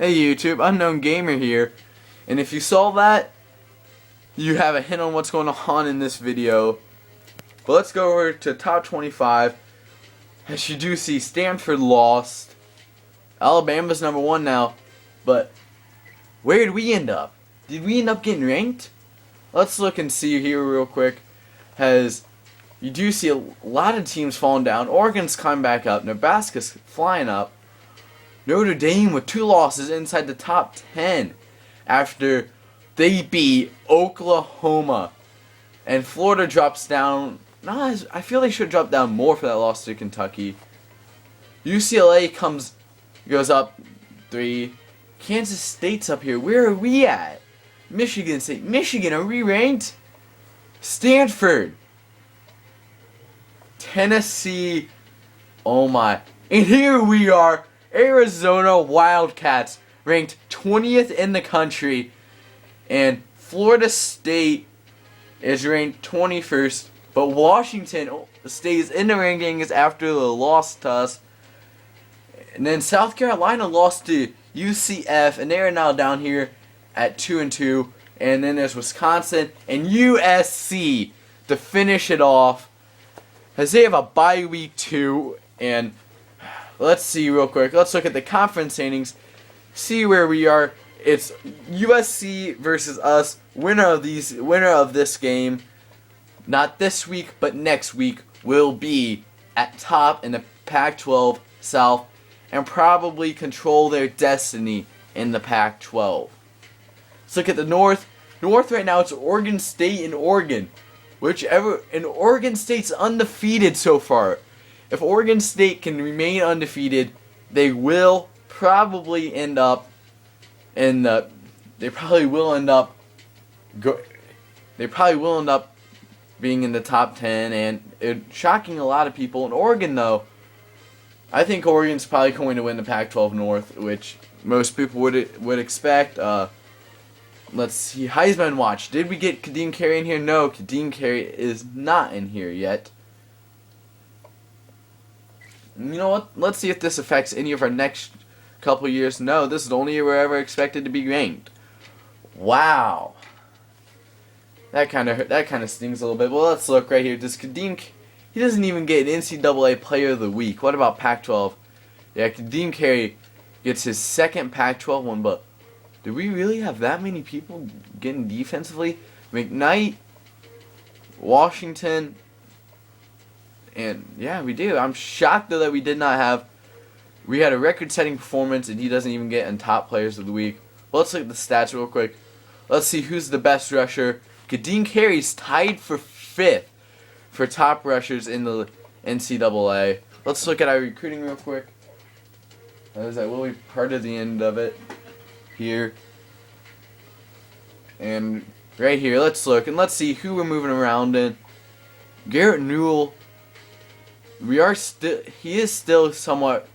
Hey YouTube, Unknown Gamer here, and if you saw that, you have a hint on what's going on in this video. But let's go over to top 25. As you do see, Stanford lost. Alabama's number 1 now, but where did we end up? Did we end up getting ranked? Let's look and see here real quick. As you do see a lot of teams falling down. Oregon's climbing back up. Nebraska's flying up. Notre Dame with 2 losses inside the top 10 after they beat Oklahoma. And Florida drops down. I feel they should drop down more for that loss to Kentucky. UCLA goes up 3. Kansas State's up here. Where are we at? Michigan State. Michigan, are we ranked? Stanford. Tennessee. Oh my. And here we are. Arizona Wildcats ranked 20th in the country, and Florida State is ranked 21st, but Washington stays in the rankings after the loss to us. And then South Carolina lost to UCF, and they are now down here at 2-2. And then there's Wisconsin and USC to finish it off, as they have a bye week 2. And let's see real quick. Let's look at the conference standings. See where we are. It's USC versus us. Winner of this game, not this week but next week, will be at top in the Pac-12 South and probably control their destiny in the Pac-12. Let's look at the North. North right now, it's Oregon State and Oregon. And Oregon State's undefeated so far. If Oregon State can remain undefeated, they will probably end up in the. They probably will end up being in the top 10, and shocking a lot of people. In Oregon, though, I think Oregon's probably going to win the Pac-12 North, which most people would expect. Let's see, Heisman Watch. Did we get Kadeem Carey in here? No, Kadeem Carey is not in here yet. You know what? Let's see if this affects any of our next couple years. No, this is the only year we're ever expected to be ranked. Wow. That kind of stings a little bit. Well, let's look right here. Does Kadeem? He doesn't even get an NCAA Player of the Week. What about Pac-12? Yeah, Kadeem Carey gets his second Pac-12 one, but do we really have that many people getting defensively? McKnight, Washington. And yeah, we do. I'm shocked though that we did not have. We had a record-setting performance, and he doesn't even get in top players of the week. Well, let's look at the stats real quick. Let's see who's the best rusher. Kadeem Carey's tied for 5th for top rushers in the NCAA. Let's look at our recruiting real quick. That will be part of the end of it here. And right here, let's look and let's see who we're moving around in. Garrett Newell. He is still somewhat.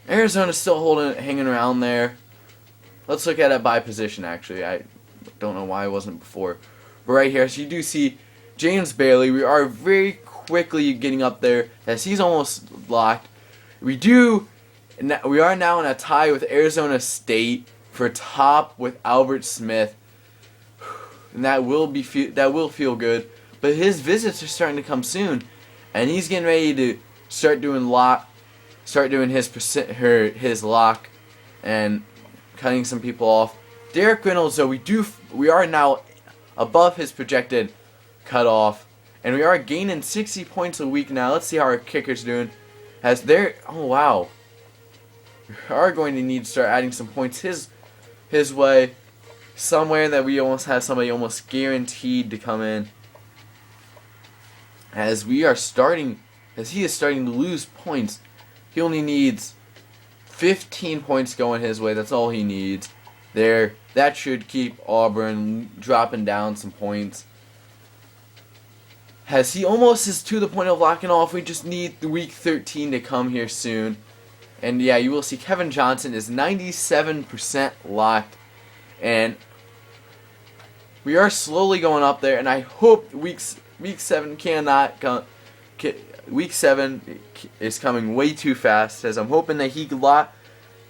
Arizona's still hanging around there. Let's look at it by position, actually. I don't know why I wasn't before. But right here, so you do see James Bailey. We are very quickly getting up there, as he's almost locked. We are now in a tie with Arizona State for top with Albert Smith. And that will feel good. But his visits are starting to come soon. And he's getting ready to start doing his lock and cutting some people off. Derek Reynolds, though, we are now above his projected cutoff, and we are gaining 60 points a week now. Let's see how our kicker's doing. Oh wow, we are going to need to start adding some points his way, somewhere that we almost have somebody almost guaranteed to come in. As he is starting to lose points. He only needs 15 points going his way. That's all he needs. That should keep Auburn dropping down some points. As he almost is to the point of locking off. We just need week 13 to come here soon. And yeah, you will see Kevin Johnson is 97% locked. And we are slowly going up there. And I hope week 7 cannot come. Week 7 is coming way too fast, as I'm hoping that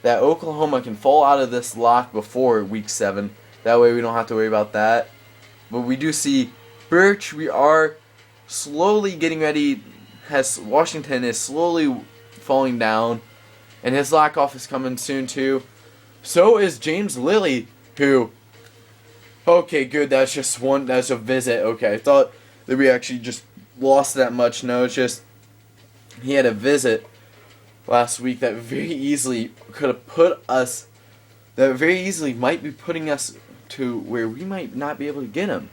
that Oklahoma can fall out of this lock before week 7. That way we don't have to worry about that. But we do see Birch. We are slowly getting ready. Washington is slowly falling down, and his lock off is coming soon too. So is James Lilly, who. Okay, good. That's just one. That's a visit. Okay, I thought that we actually just lost that much. No, it's just he had a visit last week that very easily could have put us. That very easily might be putting us to where we might not be able to get him.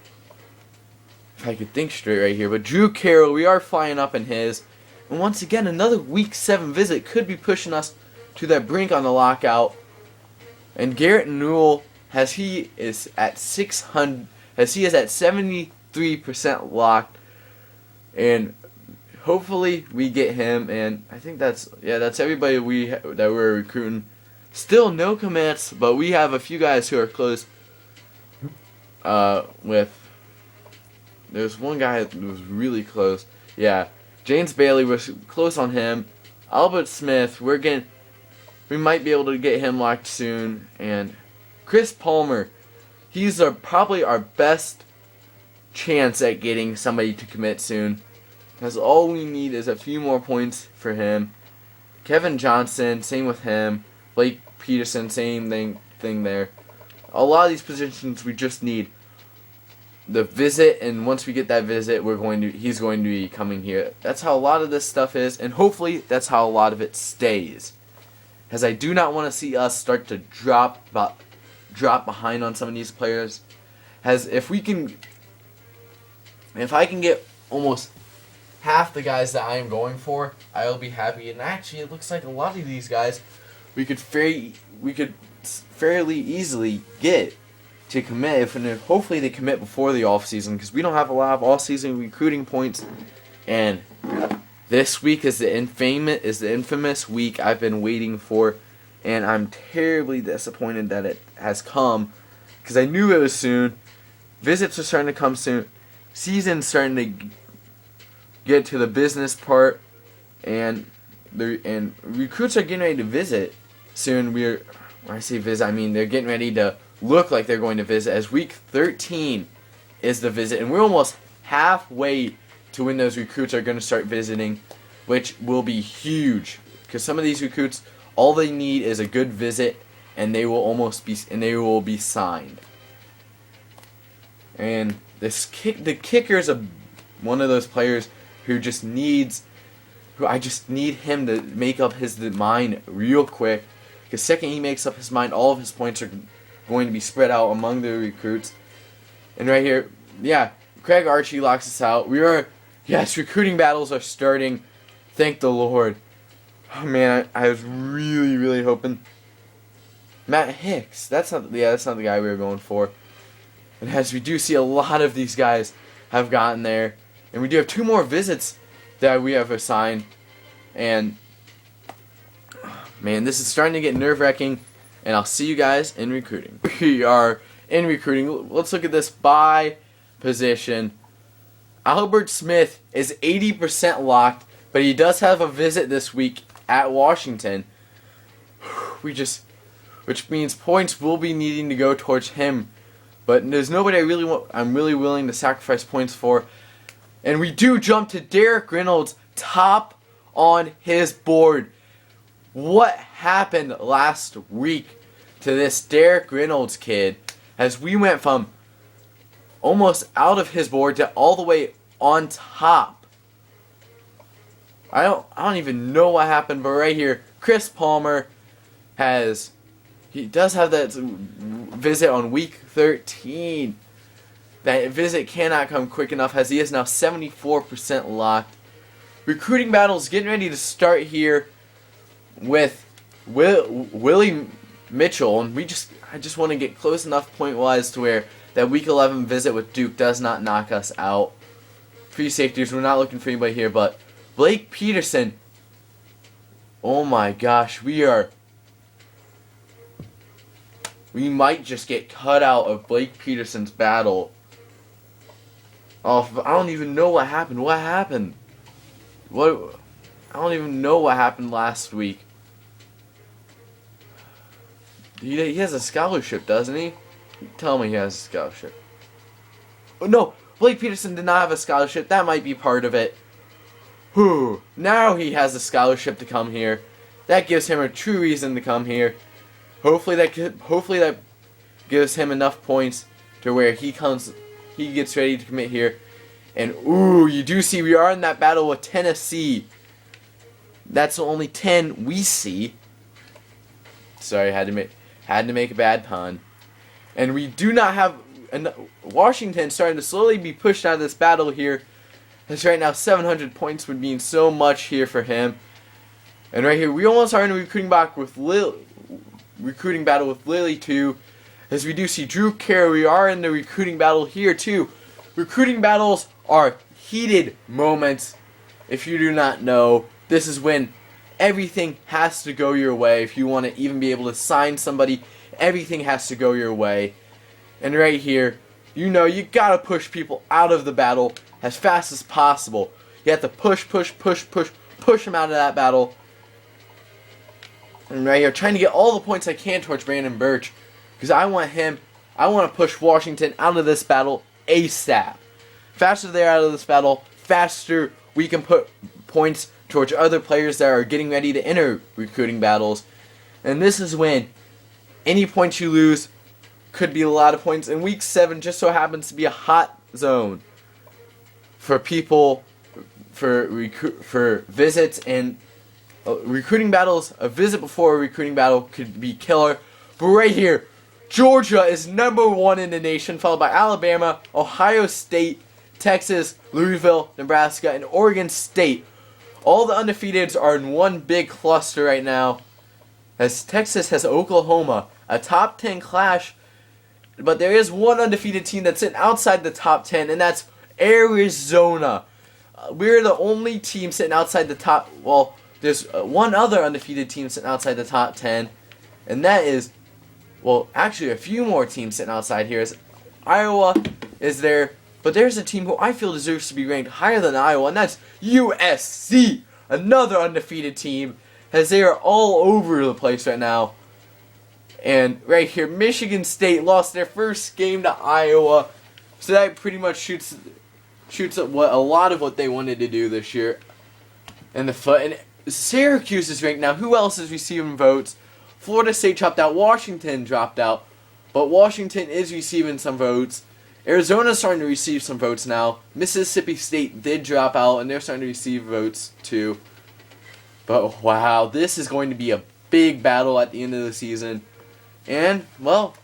If I could think straight right here. But Drew Carroll, we are flying up in his. And once again, another week 7 visit could be pushing us to that brink on the lockout. And Garrett Newell, as he is at 73% locked, and hopefully we get him. And I think that's everybody that we're recruiting. Still no commits, but we have a few guys who are close. There's one guy that was really close. Yeah, James Bailey was close on him. Albert Smith, we might be able to get him locked soon. And Chris Palmer, he's probably our best chance at getting somebody to commit soon, because all we need is a few more points for him. Kevin Johnson, same with him. Blake Peterson, same thing there. A lot of these positions we just need the visit, and once we get that visit, he's going to be coming here. That's how a lot of this stuff is, and hopefully that's how a lot of it stays. As I do not want to see us start to drop behind on some of these players. As if I can get almost half the guys that I am going for, I'll be happy. And actually, it looks like a lot of these guys we could fairly easily get to commit, hopefully they commit before the off season, because we don't have a lot of off season recruiting points. And this week is the infamous week I've been waiting for, and I'm terribly disappointed that it has come, because I knew it was soon. Visits are starting to come soon. Season's starting to get to the business part, and recruits are getting ready to visit soon. When I say visit, I mean they're getting ready to look like they're going to visit, as week 13 is the visit, and we're almost halfway to when those recruits are going to start visiting, which will be huge, because some of these recruits, all they need is a good visit, and they will be signed. And the kicker's one of those players who I just need him to make up his mind real quick, because second he makes up his mind, all of his points are going to be spread out among the recruits. And right here, yeah, Craig Archie locks us out. Recruiting battles are starting. Thank the Lord. Oh man, I was really, really hoping. Matt Hicks. That's not the guy we were going for. And as we do see, a lot of these guys have gotten there, and we do have 2 more visits that we have assigned. And man, this is starting to get nerve-wracking. And I'll see you guys in recruiting. We are in recruiting. Let's look at this by position. Albert Smith is 80% locked, but he does have a visit this week at Washington. Which means points will be needing to go towards him. But there's nobody I'm really willing to sacrifice points for. And we do jump to Derek Reynolds, top on his board. What happened last week to this Derek Reynolds kid, as we went from almost out of his board to all the way on top? I don't even know what happened, but right here, Chris Palmer he does have that visit on week 13. That visit cannot come quick enough, as he is now 74% locked. Recruiting battles getting ready to start here with Willie Mitchell, and I just want to get close enough point-wise to where that week 11 visit with Duke does not knock us out. Free safeties, we're not looking for anybody here, but Blake Peterson, oh my gosh, we might just get cut out of Blake Peterson's battle. Oh, I don't even know what happened. What happened? I don't even know what happened last week. He has a scholarship, doesn't he? Tell me he has a scholarship. Oh, no, Blake Peterson did not have a scholarship. That might be part of it. Whew. Now he has a scholarship to come here. That gives him a true reason to come here. Hopefully that gives him enough points to where he gets ready to commit here. And ooh, you do see we are in that battle with Tennessee. That's only 10 we see. Sorry, had to make a bad pun. And we do not have Washington starting to slowly be pushed out of this battle here. As right now 700 points would mean so much here for him. And right here we almost are in a recruiting battle with Lily too. As we do see Drew Carey, we are in the recruiting battle here too. Recruiting battles are heated moments. If you do not know, this is when everything has to go your way. If you want to even be able to sign somebody, everything has to go your way. And right here, you know you gotta push people out of the battle as fast as possible. You have to push them out of that battle. And right here, trying to get all the points I can towards Brandon Birch. Because I want to push Washington out of this battle ASAP. Faster they're out of this battle, faster we can put points towards other players that are getting ready to enter recruiting battles. And this is when any points you lose could be a lot of points. And week 7 just so happens to be a hot zone for people, for visits and recruiting battles. A visit before a recruiting battle could be killer. But right here, Georgia is #1 in the nation, followed by Alabama, Ohio State, Texas, Louisville, Nebraska, and Oregon State. All the undefeateds are in one big cluster right now, as Texas has Oklahoma, a top 10 clash, but there is one undefeated team that's sitting outside the top 10, and that's Arizona. We're the only team sitting outside the top, well, there's one other undefeated team sitting outside the top 10, and that is, well, actually a few more teams sitting outside here. Is Iowa is there, but there's a team who I feel deserves to be ranked higher than Iowa, and that's USC, another undefeated team, as they are all over the place right now. And right here, Michigan State lost their first game to Iowa, so that pretty much shoots up a lot of what they wanted to do this year in the foot. And Syracuse is ranked now. Who else is receiving votes? Florida State dropped out. Washington dropped out. But Washington is receiving some votes. Arizona's starting to receive some votes now. Mississippi State did drop out, and they're starting to receive votes too. But wow, this is going to be a big battle at the end of the season. And, well,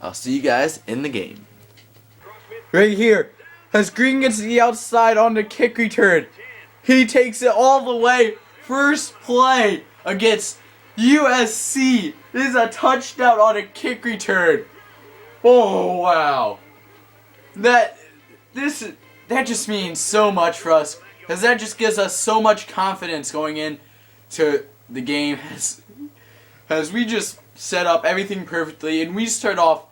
I'll see you guys in the game. Right here, as Green gets the outside on the kick return. He takes it all the way. First play against USC. This is a touchdown on a kick return. Oh, wow. That just means so much for us, because that just gives us so much confidence going into the game as we just set up everything perfectly, and we start off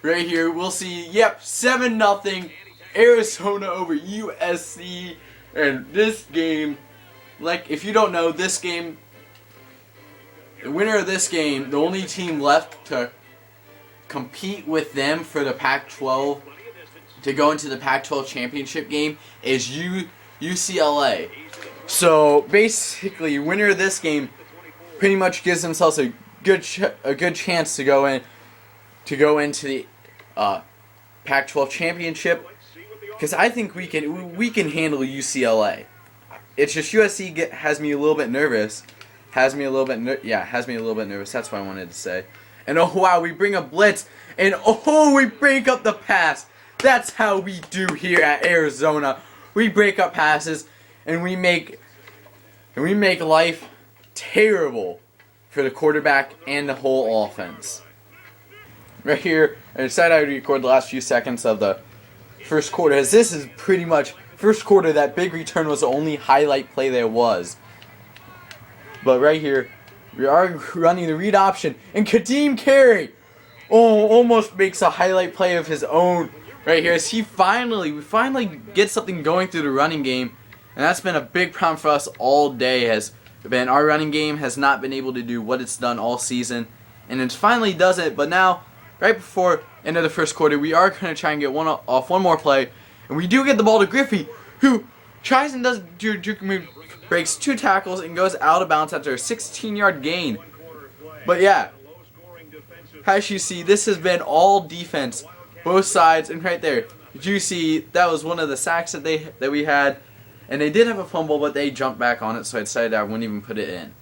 right here. We'll see, yep, 7-0 Arizona over USC. And this game, like, if you don't know, this game, the winner of this game, the only team left to compete with them for the Pac-12, to go into the Pac-12 championship game, is UCLA. So, basically, winner of this game pretty much gives themselves a good chance to go into the Pac-12 championship. Because I think we can handle UCLA. It's just USC has me a little bit nervous. Has me a little bit nervous. That's what I wanted to say. And oh wow, we bring a blitz, and oh, we break up the pass. That's how we do here at Arizona. We break up passes, and we make life terrible for the quarterback and the whole offense. Right here, I decided I would record the last few seconds of the first quarter, as this is pretty much first quarter. That big return was the only highlight play there was. But right here, we are running the read option, and Kadeem Carey almost makes a highlight play of his own right here, as we finally get something going through the running game, and that's been a big problem for us all day, as but our running game has not been able to do what it's done all season, and it finally does it. But now, right before end of the first quarter, we are going to try and get one more play, and we do get the ball to Griffey, who tries and does juke move, breaks 2 tackles, and goes out of bounds after a 16-yard gain. But yeah, as you see, this has been all defense, both sides, and right there, did you see that was one of the sacks that we had, and they did have a fumble, but they jumped back on it, so I decided I wouldn't even put it in.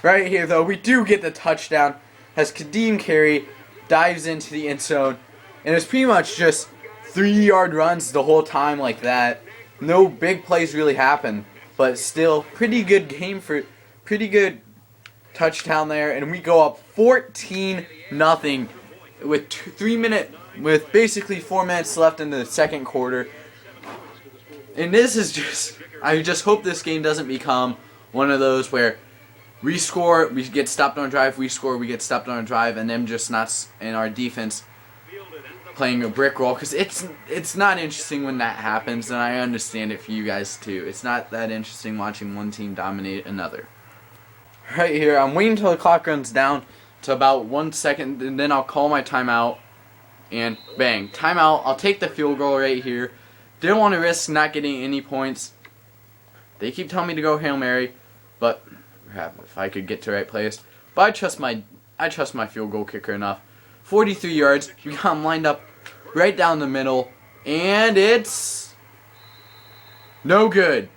Right here, though, we do get the touchdown as Kadeem Carey dives into the end zone, and it's pretty much just 3-yard runs the whole time like that. No big plays really happen, but still pretty good game for pretty good touchdown there, and we go up 14-0 with basically 4 minutes left in the second quarter. And this is just, I just hope this game doesn't become one of those where we score, we get stopped on a drive, we score, we get stopped on a drive, and them just not in our defense playing a brick roll, because it's not interesting when that happens, and I understand it for you guys too. It's not that interesting watching one team dominate another. Right here, I'm waiting until the clock runs down to about 1 second, and then I'll call my timeout, and bang, timeout. I'll take the field goal right here. Didn't want to risk not getting any points. They keep telling me to go Hail Mary, but if I could get to the right place. But I trust my field goal kicker enough. 43 yards. We got him lined up right down the middle, and it's no good.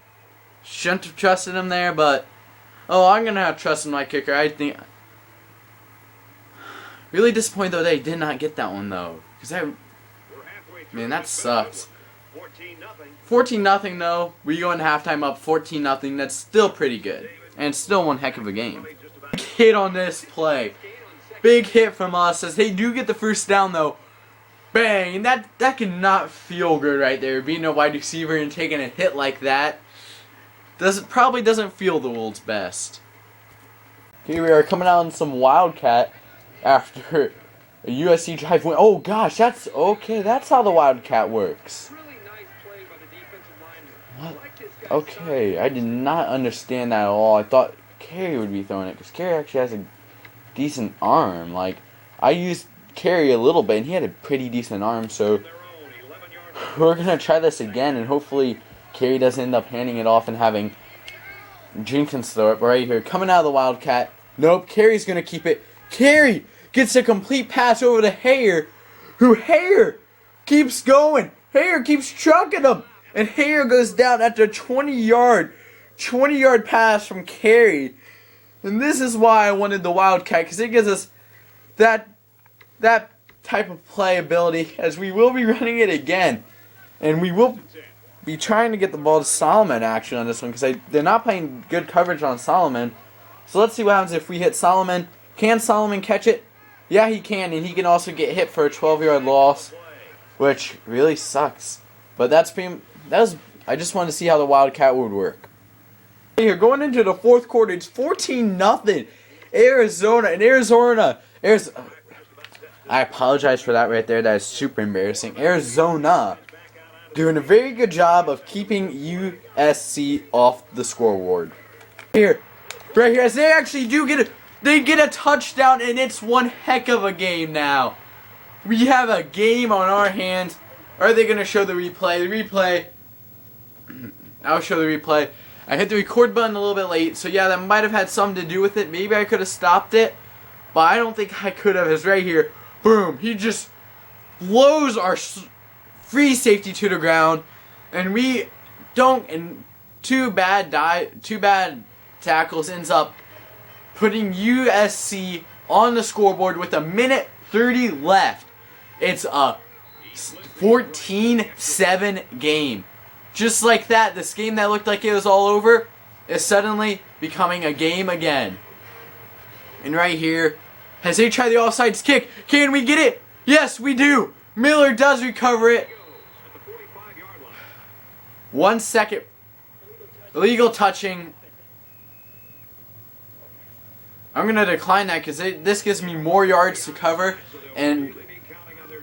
Shouldn't have trusted him there, but I'm gonna have trust in my kicker. I think. Really disappointed though that he did not get that one though, because man, that sucks. 14-0 though. We go into halftime up 14-0. That's still pretty good, and it's still one heck of a game. Big hit on this play. Big hit from us as they do get the first down though. Bang! And that cannot feel good right there. Being a wide receiver and taking a hit like that probably doesn't feel the world's best. Here we are coming out on some Wildcat after a USC drive win. Oh gosh, that's okay. That's how the Wildcat works. What? Okay, I did not understand that at all. I thought Carey would be throwing it because Carey actually has a decent arm. Like, I used Carey a little bit and he had a pretty decent arm, so we're gonna try this again and hopefully Carey doesn't end up handing it off and having Jenkins throw it. But right here, coming out of the Wildcat. Nope, Carey's gonna keep it. Carey gets a complete pass over to Hayer, who Hayer keeps going. Hayer keeps trucking him, and Hayer goes down after a 20-yard pass from Carey. And this is why I wanted the Wildcat, because it gives us that type of playability, as we will be running it again. And we will be trying to get the ball to Solomon actually on this one, because they're not playing good coverage on Solomon. So let's see what happens if we hit Solomon. Can Solomon catch it? Yeah, he can, and he can also get hit for a 12-yard loss, which really sucks. But I just wanted to see how the Wildcat would work. Here, going into the fourth quarter, it's 14-0 Arizona. I apologize for that right there. That is super embarrassing. Arizona doing a very good job of keeping USC off the scoreboard. Right here, as they actually do get a touchdown, and it's one heck of a game now. We have a game on our hands. Are they going to show the replay? I'll show the replay. I hit the record button a little bit late, so yeah, that might have had something to do with it. Maybe I could have stopped it, but I don't think I could have. It's right here. Boom. He just blows our free safety to the ground, and we don't, and two bad tackles ends up putting USC on the scoreboard with 1:30 left. It's a 14-7 game. Just like that, this game that looked like it was all over is suddenly becoming a game again. And right here, as they try the offsides kick, can we get it? Yes, we do. Miller does recover it. 1 second. Illegal touching. I'm going to decline that because this gives me more yards to cover. And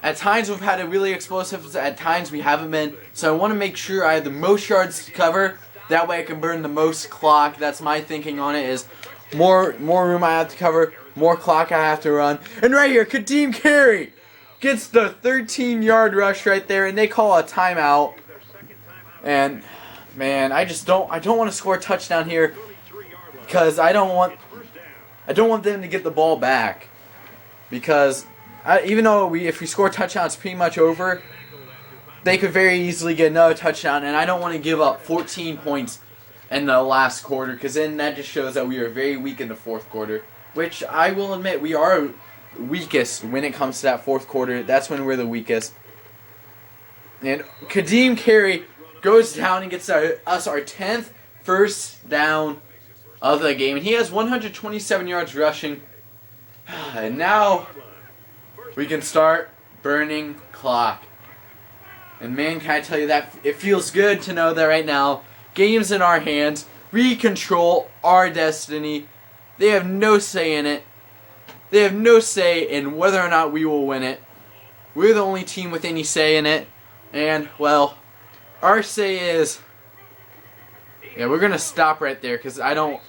at times we've had a really explosive, at times we haven't been. So I want to make sure I have the most yards to cover. That way I can burn the most clock. That's my thinking on it, is more room I have to cover, more clock I have to run. And right here, Kadeem Carey gets the 13-yard rush right there, and they call a timeout. And man, I don't want to score a touchdown here because I don't want them to get the ball back, because even though if we score a touchdown, it's pretty much over. They could very easily get another touchdown, and I don't want to give up 14 points in the last quarter, because then that just shows that we are very weak in the fourth quarter, which I will admit we are weakest when it comes to that fourth quarter. That's when we're the weakest. And Kadeem Carey goes down and gets us our 10th first down of the game, and he has 127 yards rushing. And now we can start burning clock. And man, can I tell you that it feels good to know that right now, game's in our hands. We control our destiny. They have no say in it. They have no say in whether or not we will win it. We're the only team with any say in it. And, well, our say is, yeah, we're going to stop right there because I don't...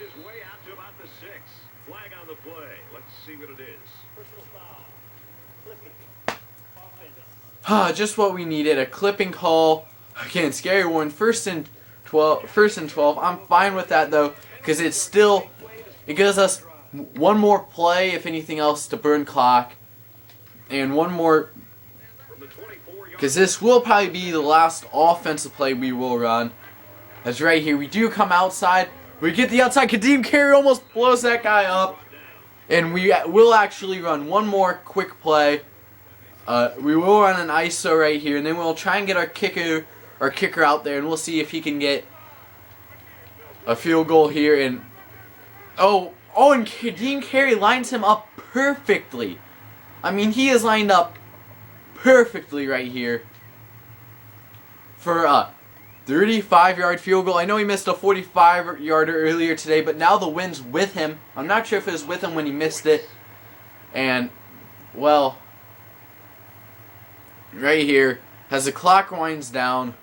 Just what we needed, a clipping call. Again, scary one. First and 12. I'm fine with that though, because it gives us one more play, if anything else, to burn clock, and one more, because this will probably be the last offensive play we will run. That's right here. We do come outside. We get the outside. Kadeem Carey almost blows that guy up, and we will actually run one more quick play. We will run an ISO right here, and then we'll try and get our kicker out there, and we'll see if he can get a field goal here. And and Kadeem Carey lines him up perfectly. I mean, he is lined up perfectly right here for a 35-yard field goal. I know he missed a 45-yarder earlier today, but now the wind's with him. I'm not sure if it was with him when he missed it. And, well, right here, as the clock winds down,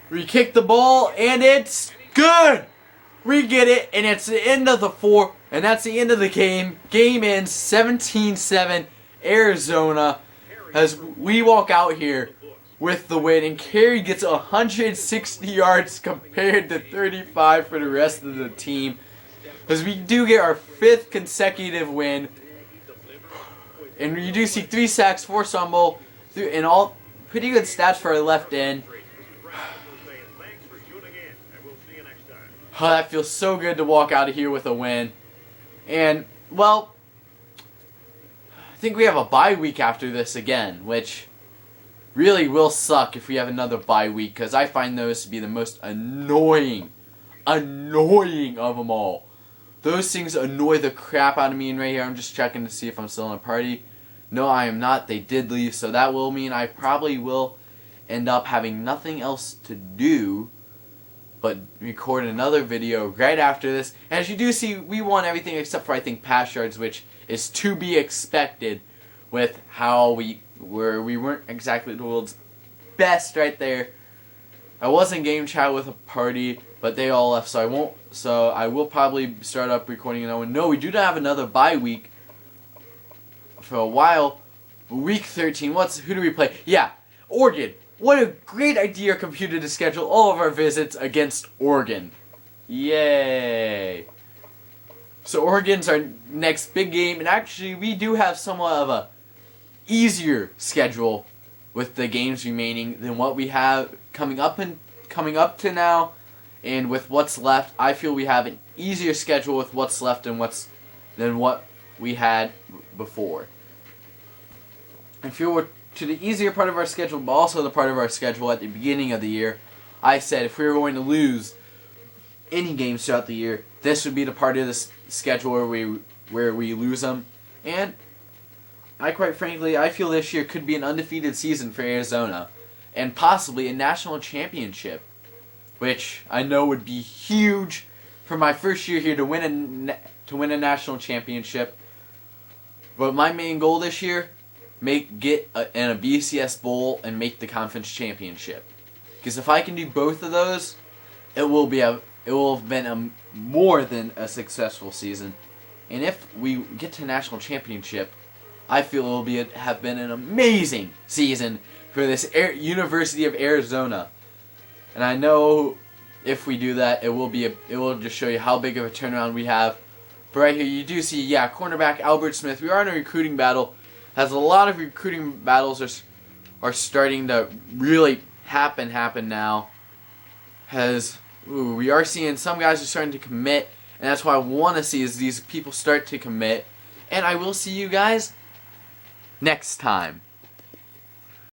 we kick the ball, and it's good! We get it, and it's the end of the fourth, and that's the end of the game. Game ends 17-7, Arizona, as we walk out here with the win, and Carey gets 160 yards compared to 35 for the rest of the team, as we do get our 5th consecutive win. And you do see 3 sacks, 4 fumble, and all pretty good stats for our left end. Oh, that feels so good to walk out of here with a win. And, well, I think we have a bye week after this again, which really will suck if we have another bye week, because I find those to be the most annoying of them all. Those things annoy the crap out of me. And right here, I'm just checking to see if I'm still in a party. No, I am not. They did leave, so that will mean I probably will end up having nothing else to do but record another video right after this. And as you do see, we won everything except for, I think, pass yards, which is to be expected with how we weren't exactly the world's best right there. I was in game chat with a party, but they all left, so I will probably start up recording another one. No, we do not have another bye week for a while. Week 13, who do we play? Yeah, Oregon. What a great idea, computer, to schedule all of our visits against Oregon. Yay. So Oregon's our next big game, and actually we do have somewhat of a easier schedule with the games remaining than what we have coming up to now, and with what's left. I feel we have an easier schedule with what's left than what we had before. I feel we're to the easier part of our schedule, but also the part of our schedule at the beginning of the year. I said if we were going to lose any games throughout the year, this would be the part of the schedule where we lose them. And quite frankly, I feel this year could be an undefeated season for Arizona, and possibly a national championship, which I know would be huge for my first year here to win a national championship. But my main goal this year, get in a BCS bowl and make the conference championship. Because if I can do both of those, it will have been more than a successful season. And if we get to national championship, I feel it will have been an amazing season for this University of Arizona. And I know if we do that, it will just show you how big of a turnaround we have. But right here, you do see, cornerback Albert Smith. We are in a recruiting battle. As a lot of recruiting battles are starting to really happen now. We are seeing some guys are starting to commit, and that's what I want to see is these people start to commit. And I will see you guys next time.